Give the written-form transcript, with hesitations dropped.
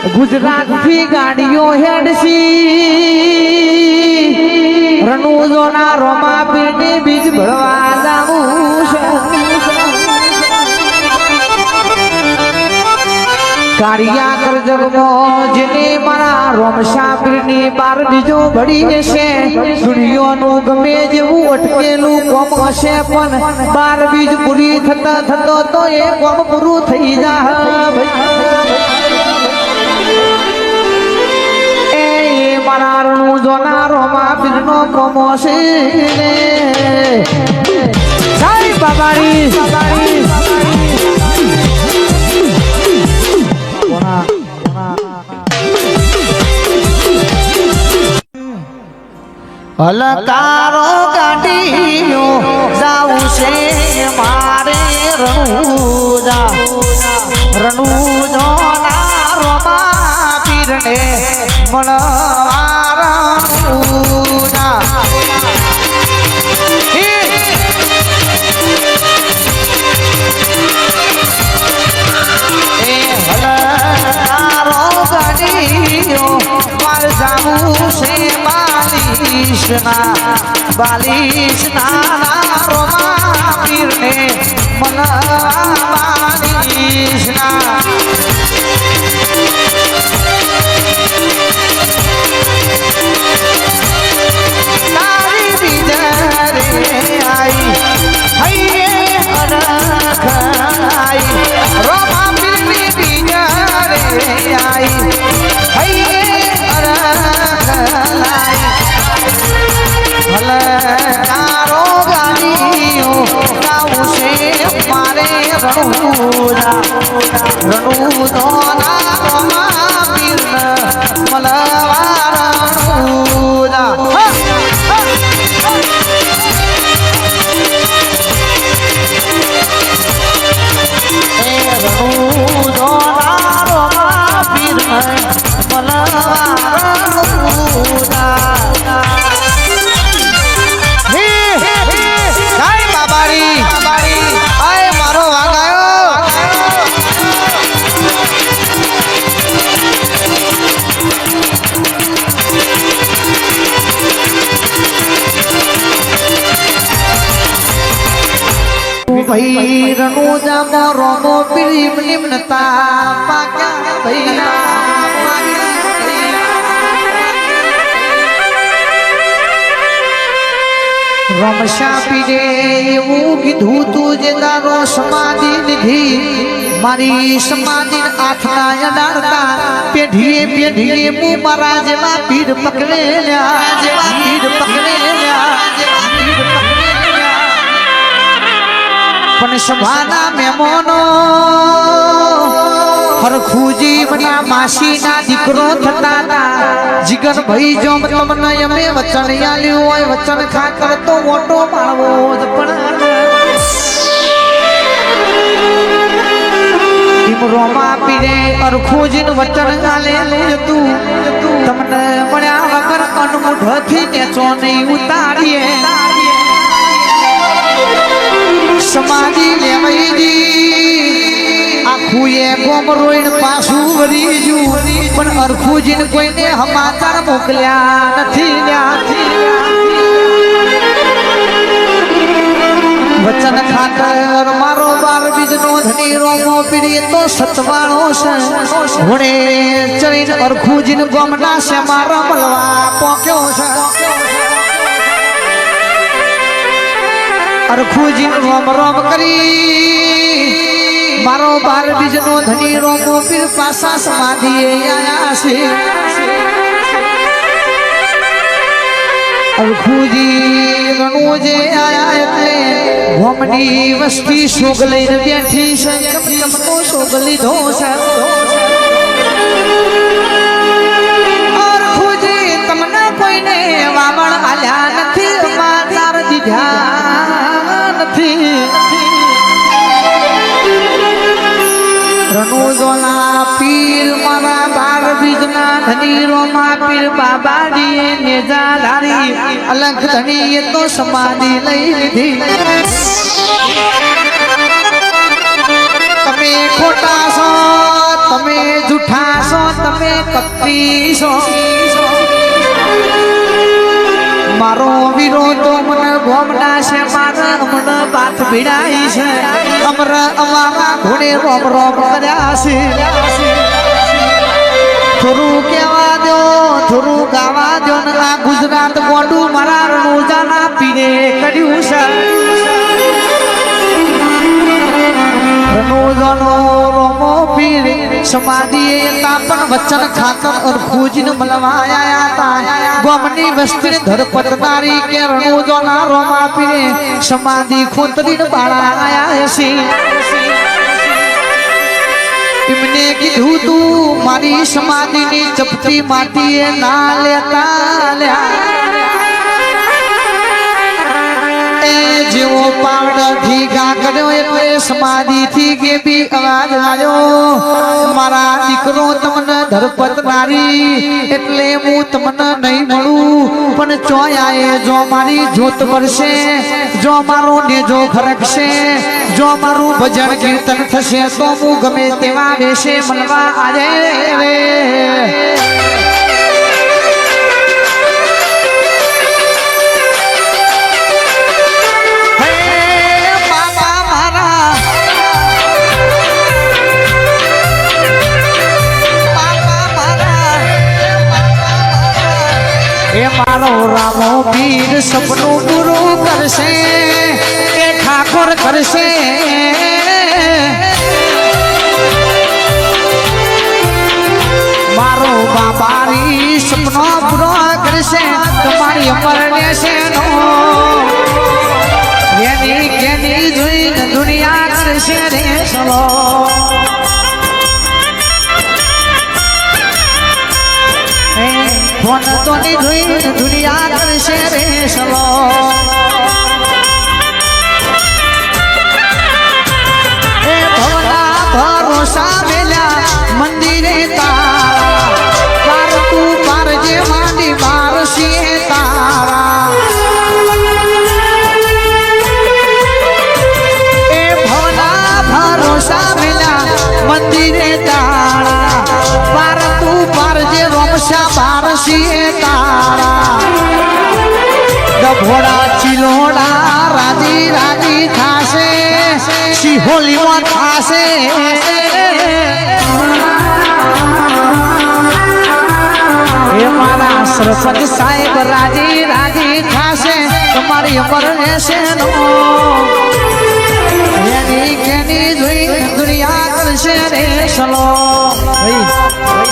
गुजरात की गाड़ियों हेडसी रनूजोना रोमा पीने बीज भरवा कारिया कर जगमो जिने मारा रोमशा पीरनी बार बीजो भड़ी हशे दुनिया नु गमे जेवू अटकेलू कोम हशे पण बार बीज पूरी थता थतो तो ए कोम पूरू થઈ જા મારાનું જોના રોમા પીરનો કોમો છે જય બાબારી હલકારો ગાડીઓ જાઉં છે મારે રણુજો ના રોમા પીરને મળવાના એ હલકારો ગાડીઓ માર જાવું છે બાલીશના રોમા પીરને મળવાના રણુજો ના રોમા પીરને મળવાના રણુજો ના રોમા પીરને મળવાના જય બાબારી આય મારો વાગાયો भाई रनूजा मोरो मो प्रीम निम्नता पाक्या भैया रमशा पीरे એવું કીધું તું જે તારો સમાધિ નિધિ મારી સમાધિ આઠના અડાડતા પેઢીએ પેઢીએ મુ મારા જેવા પીર પકડેલા પણ સભાના મહેમાનો હરખુજી મના માસીના દીકરો થતા હતા જીગર ભાઈ જો તમને અમે વચન આલ્યું હોય વચન ખાતર તો મોટો માળવો જ પણ રોમા પીરે હરખુજીનું વચન આલેલું હતું તમને મળ્યા વગર અનમુઠથી નેચો નહીં ઉતારીએ સમાધિ લેવાઈ આખું એ ગોમ રોઈન પાછું વરીજું પણ અરખુજીને કોઈને સમાચાર મોકલ્યા નથી વચન ખાતર મારો બાર બીજનો ધની રોમો પીડી તો સતવાળો છે હુણે ચડીને અરખુજીને ગોમના છે મારા મળવા પોક્યો છે અરખુજી રોમ રોમ કરી મારો બાર બીજનો ધની રોમો પીર પાસા સમાધિએ આયા છે અરખુજી રણુજે આયા એટલે ગોમની વસ્તી શોગ લઈને બેઠી છે ચમચમનો શોગ લીધો છે અરખુજી તમને કોઈને વામણ આલ્યા નથી માતાર દીધા રણુજોના પીર મારા બાર બીજના ધની રોમા પીર બાબાજીએ નેજા ધારી અલગ ધણીએ તો સમાધિ લઈ લીધી તમે ખોટા છો તમે જૂઠા છો તમે કપટી છો મારો વિરોધો મને ગોમડા છે મારા મને બાત ભીડાઈ છે અમારા ઘોડે રોમ રોમ કર્યા છે થોડું કેવા દો થોડું ગાવા દો ને આ ગુજરાત ગોડું મારા રણુજાના પીરે કર્યું છે રણુજાનો રોમો પીર સમાધિએ તાપન વચન ખાતર और ફૂજીને મળવા આયા હતા ગોમની વસ્તી ધરપતનારી કે રણુજાના રોમા પીરે સમાધિ ખોતરીને બાળા આયા છે એમને કીધું તું મારી સમાધિની ચપટી માટીએ ના લેતા એ જેવો પાવડ ભીગા કર્યો એટલે સમાધિ થી કે બી અવાજ આવ્યો મારા દીકરો તમને ધરપતનારી એટલે હું તમને નહીં મળું પણ ચોયાએ જો મારી જોત પડશે જો મારો નેજો ફરકશે જો મારું ભજન કીર્તન થશે તો હું ગમે તેવા વેશે મળવા આજે મારો રામો પીર સપનું પૂરું કરશે એ ઠાકોર કરશે મારો બાબારી સપનો પૂરો કરશે તમારી અમર લેશે નો એની કેની જોઈને દુનિયા કરશે રે ચલો ફોન તો ની જોઈને દુનિયા કરશે રે ચલો એ ભવના ભરોસા મેલ્યા મંદિરે તારા પાર તું પાર જે માંડી મારસીએ તારા એ ભવના ભરોસા મેલ્યા મંદિરે તારા પાર તું પાર જે રોમશા બારસીએ તારા ડભોડા ચિલોડા રાજી રાજી થાશે શિહોલીમાં થાશે એ મારા સરપંચ સાહેબ રાજી રાજી થાશે તમારી અમર રહેશે નો એની કેની જોઈ દુનિયા કરશે રે ચલો ભાઈ